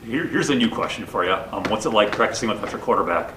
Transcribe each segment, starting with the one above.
Here's a new question for you. What's it like practicing with extra quarterback?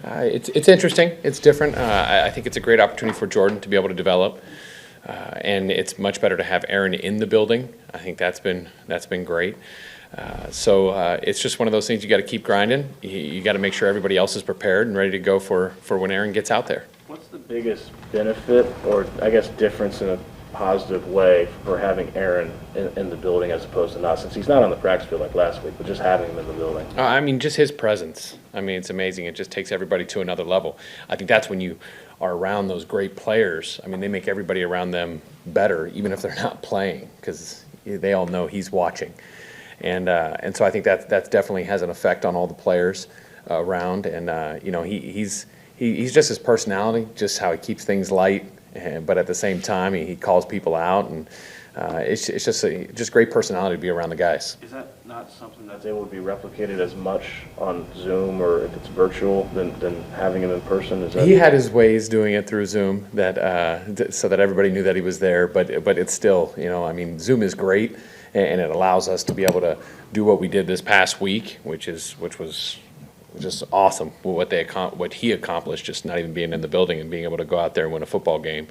It's interesting. It's different. I think it's a great opportunity for Jordan to be able to develop, and it's much better to have Aaron in the building. I think that's been great. So it's just one of those things you got to keep grinding. You got to make sure everybody else is prepared and ready to go for when Aaron gets out there. What's the biggest benefit, or I guess difference in a positive way, for having Aaron in the building as opposed to not, since he's not on the practice field like last week, but just having him in the building? I mean, just his presence. I mean, it's amazing. It just takes everybody to another level. I think that's when you are around those great players. I mean, they make everybody around them better, even if they're not playing, because they all know he's watching. And so I think that definitely has an effect on all the players around. And he's just his personality, just how he keeps things light, but at the same time he calls people out, and it's just great personality to be around the guys. Is that not something that's able to be replicated as much on Zoom, or if it's virtual, than having him in person? He had his ways doing it through Zoom that so that everybody knew that he was there, but it's still, I mean, Zoom is great, and it allows us to be able to do what we did this past week, which was just awesome. What he accomplished, just not even being in the building and being able to go out there and win a football game.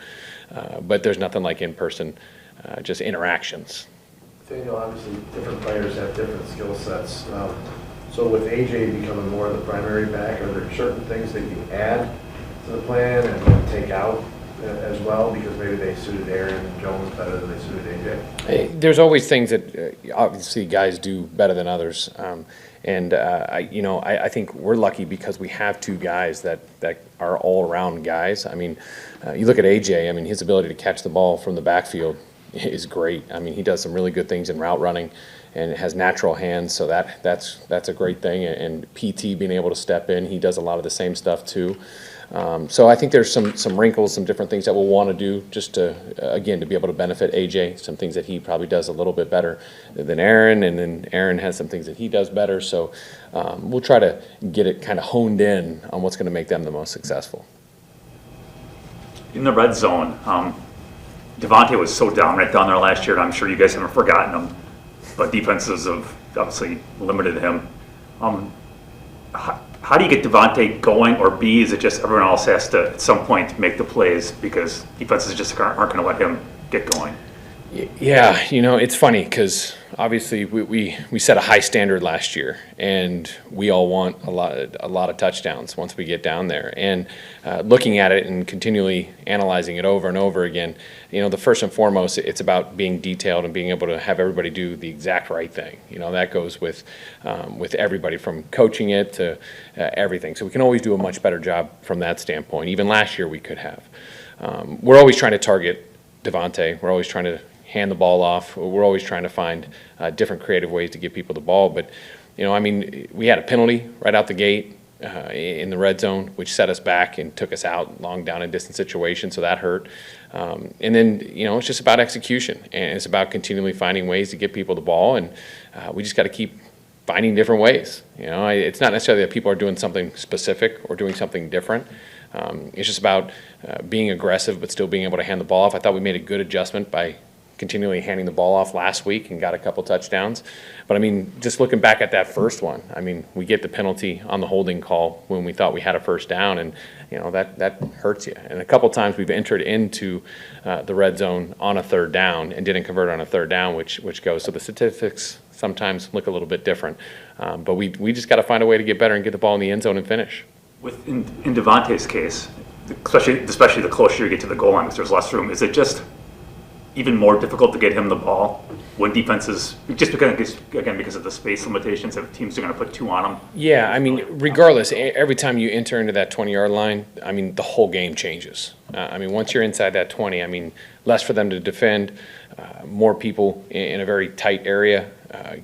But there's nothing like in-person, just interactions. Nathaniel, obviously different players have different skill sets. So with AJ becoming more of the primary back, are there certain things that you add to the plan and take out as well, because maybe they suited Aaron Jones better than they suited AJ? There's always things that obviously guys do better than others. I think we're lucky because we have two guys that are all-around guys. I mean, you look at AJ. I mean, his ability to catch the ball from the backfield is great. I mean, he does some really good things in route running, and has natural hands, so that's a great thing. And PT being able to step in, he does a lot of the same stuff too. So I think there's some wrinkles, some different things that we'll want to do just to, again, to be able to benefit AJ, some things that he probably does a little bit better than Aaron, and then Aaron has some things that he does better. So we'll try to get it kind of honed in on what's going to make them the most successful. In the red zone, Devontae was so dominant down there last year, and I'm sure you guys haven't forgotten him, but defenses have obviously limited him. How do you get Devontae going, or B, is it just everyone else has to at some point make the plays because defenses just aren't going to let him get going? Yeah, it's funny because obviously we set a high standard last year, and we all want a lot of touchdowns once we get down there. And looking at it and continually analyzing it over and over again, the first and foremost, it's about being detailed and being able to have everybody do the exact right thing. That goes with everybody from coaching it to everything. So we can always do a much better job from that standpoint. Even last year we could have. We're always trying to target Devontae. We're always trying to hand the ball off. We're always trying to find different creative ways to give people the ball. But, we had a penalty right out the gate in the red zone, which set us back and took us out long down and distance situations, so that hurt. And then, it's just about execution, and it's about continually finding ways to get people the ball, and we just got to keep finding different ways. It's not necessarily that people are doing something specific or doing something different. It's just about being aggressive but still being able to hand the ball off. I thought we made a good adjustment by continually handing the ball off last week and got a couple touchdowns. But, just looking back at that first one, we get the penalty on the holding call when we thought we had a first down, and, that hurts you. And a couple times we've entered into the red zone on a third down and didn't convert on a third down, which goes. So the statistics sometimes look a little bit different. But we just got to find a way to get better and get the ball in the end zone and finish. In Devontae's case, especially the closer you get to the goal line because there's less room, is it just even more difficult to get him the ball when defenses, just because of the space limitations, if teams are going to put two on him? Yeah, regardless, every time you enter into that 20-yard line, the whole game changes. Once you're inside that 20, less for them to defend, more people in a very tight area,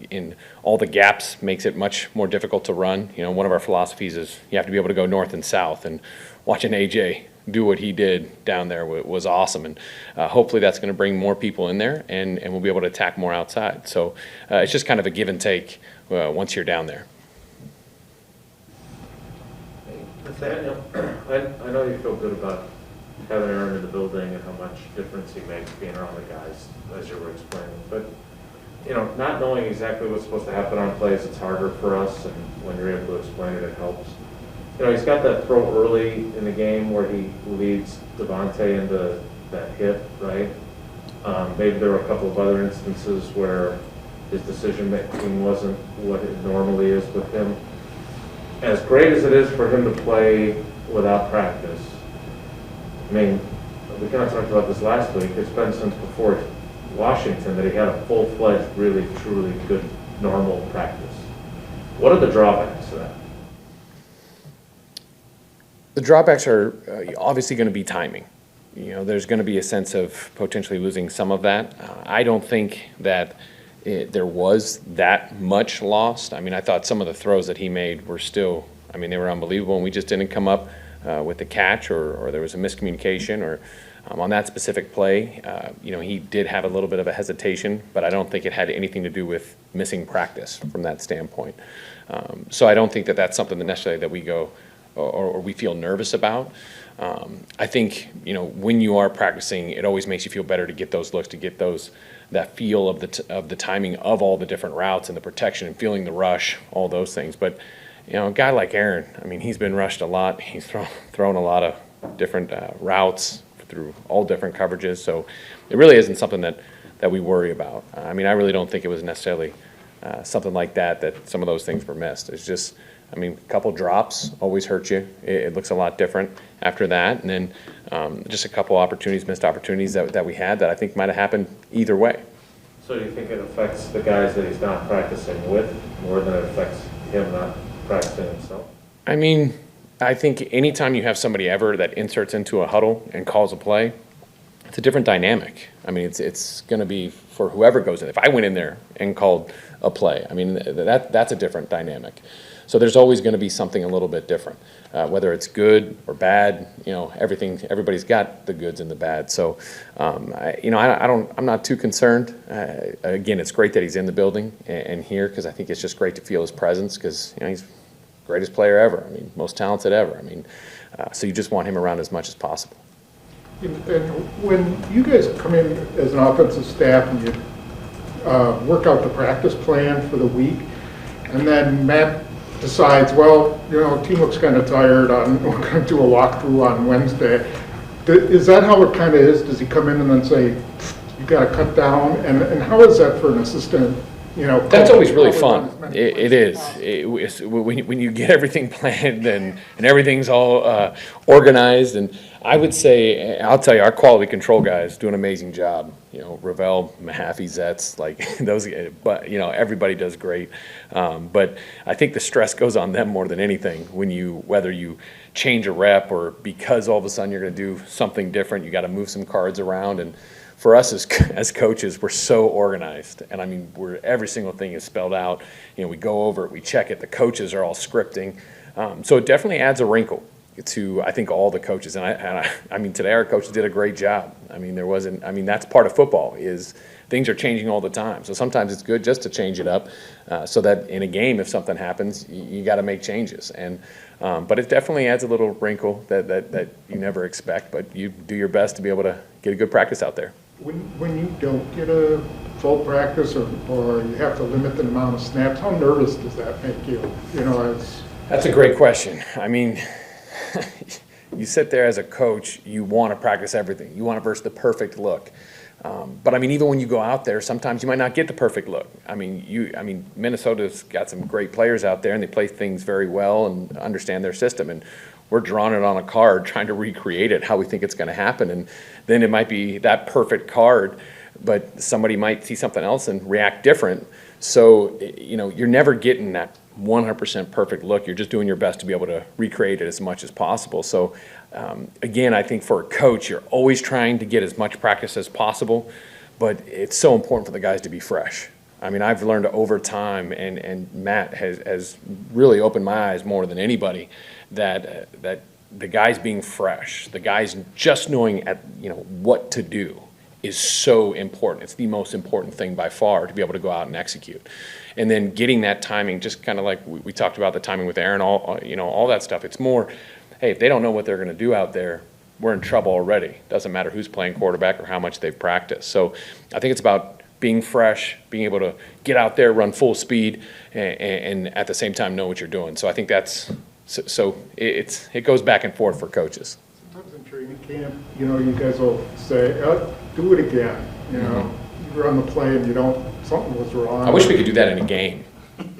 in all the gaps makes it much more difficult to run. One of our philosophies is you have to be able to go north and south, and watching AJ do what he did down there was awesome, and hopefully that's going to bring more people in there, and we'll be able to attack more outside. So it's just kind of a give and take once you're down there. Nathaniel, I know you feel good about having Aaron in the building and how much difference he makes being around the guys, as you were explaining, but not knowing exactly what's supposed to happen on plays, it's harder for us, and when you're able to explain it, it helps. He's got that throw early in the game where he leads Devontae into that hit, right? Maybe there were a couple of other instances where his decision-making wasn't what it normally is with him. As great as it is for him to play without practice, I mean, we kind of talked about this last week, it's been since before Washington that he had a full-fledged, really, truly good, normal practice. What are the drawbacks to that? The drawbacks are obviously going to be timing. There's going to be a sense of potentially losing some of that. I don't think that there was that much lost. I mean, I thought some of the throws that he made were still, they were unbelievable, and we just didn't come up with the catch, or there was a miscommunication, or on that specific play, he did have a little bit of a hesitation, but I don't think it had anything to do with missing practice from that standpoint. So I don't think that that's something that necessarily that we go or we feel nervous about. I think, when you are practicing, it always makes you feel better to get those looks, to get that feel of the timing of all the different routes and the protection and feeling the rush, all those things. But, a guy like Aaron, he's been rushed a lot. He's thrown a lot of different routes through all different coverages. So it really isn't something that we worry about. I really don't think it was necessarily something like that some of those things were missed. It's just, a couple drops always hurt you. It looks a lot different after that. And then just a couple missed opportunities that we had that I think might have happened either way. So do you think it affects the guys that he's not practicing with more than it affects him not practicing himself? I think anytime you have somebody ever that inserts into a huddle and calls a play, it's a different dynamic. It's going to be for whoever goes in. If I went in there and called a play, that's a different dynamic. So there's always going to be something a little bit different, whether it's good or bad. Everybody's got the goods and the bad. So, I'm not too concerned. Again, it's great that he's in the building and here, because I think it's just great to feel his presence, because he's the greatest player ever. Most talented ever. So you just want him around as much as possible. And when you guys come in as an offensive staff and you work out the practice plan for the week, and then Matt decides, team looks kind of tired, we're going to do a walkthrough on Wednesday. Is that how it kind of is? Does he come in and then say, you got to cut down? And how is that for an assistant? That's always really fun. It is. When you get everything planned and everything's all organized. And I would say, I'll tell you, our quality control guys do an amazing job. Ravel, Mahaffey, Zetz, those, but everybody does great. But I think the stress goes on them more than anything whether you change a rep, or because all of a sudden you're going to do something different, you got to move some cards around. And for us as coaches, we're so organized, and every single thing is spelled out. We go over it, we check it. The coaches are all scripting, so it definitely adds a wrinkle to, I think, all the coaches. And today our coaches did a great job. That's part of football, is things are changing all the time. So sometimes it's good just to change it up, so that in a game, if something happens, you got to make changes. And but it definitely adds a little wrinkle that you never expect. But you do your best to be able to get a good practice out there. When you don't get a full practice, or you have to limit the amount of snaps, how nervous does that make you? That's a great question. You sit there as a coach, you want to practice everything. You want to verse the perfect look. But even when you go out there, sometimes you might not get the perfect look. Minnesota's got some great players out there, and they play things very well and understand their system. And we're drawing it on a card, trying to recreate it how we think it's going to happen. And then it might be that perfect card, but somebody might see something else and react different. So, you're never getting that 100% perfect look. You're just doing your best to be able to recreate it as much as possible. So, again, I think for a coach, you're always trying to get as much practice as possible, but it's so important for the guys to be fresh. I've learned over time, and Matt has really opened my eyes more than anybody, that the guys being fresh, the guys just knowing what to do is so important. It's the most important thing by far, to be able to go out and execute. And then getting that timing, just kind of like we talked about the timing with Aaron, all that stuff. It's more, hey, if they don't know what they're going to do out there, we're in trouble already. Doesn't matter who's playing quarterback or how much they've practiced. So I think it's about being fresh, being able to get out there, run full speed, and at the same time know what you're doing. So I think it goes back and forth for coaches. Sometimes in training camp, you guys will say, do it again, You run the play and something was wrong. I wish we could do that in a game.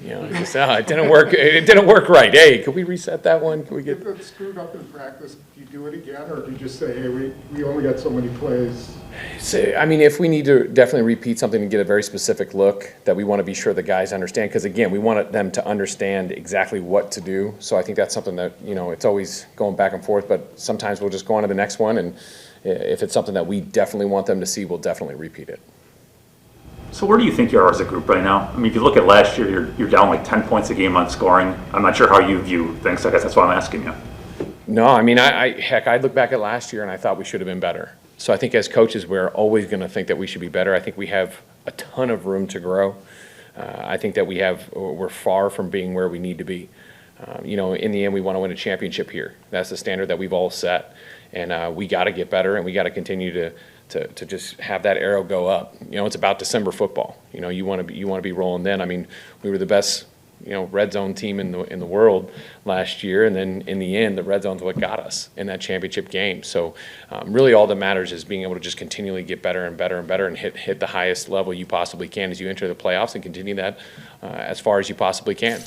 Just, it didn't work. It didn't work right. Hey, could we reset that one? Can we get? If it's screwed up in practice, do you do it again, or do you just say, hey, we only got so many plays? So, I mean, if we need to definitely repeat something and get a very specific look that we want to be sure the guys understand, because again, we want them to understand exactly what to do. So I think that's something that it's always going back and forth. But sometimes we'll just go on to the next one, and if it's something that we definitely want them to see, we'll definitely repeat it. So where do you think you are as a group right now? I mean, if you look at last year, you're down like 10 points a game on scoring. I'm not sure how you view things, so I guess that's why I'm asking you. No, I mean, I look back at last year and I thought we should have been better. So I think as coaches, we're always going to think that we should be better. I think we have a ton of room to grow. I think that we're far from being where we need to be. In the end, we want to win a championship here. That's the standard that we've all set. And we got to get better, and we got to continue to just have that arrow go up. It's about December football. You want to be rolling then. I mean, we were the best, red zone team in the world last year, and then in the end, the red zone's what got us in that championship game. So really all that matters is being able to just continually get better and better and better and hit the highest level you possibly can as you enter the playoffs and continue that as far as you possibly can.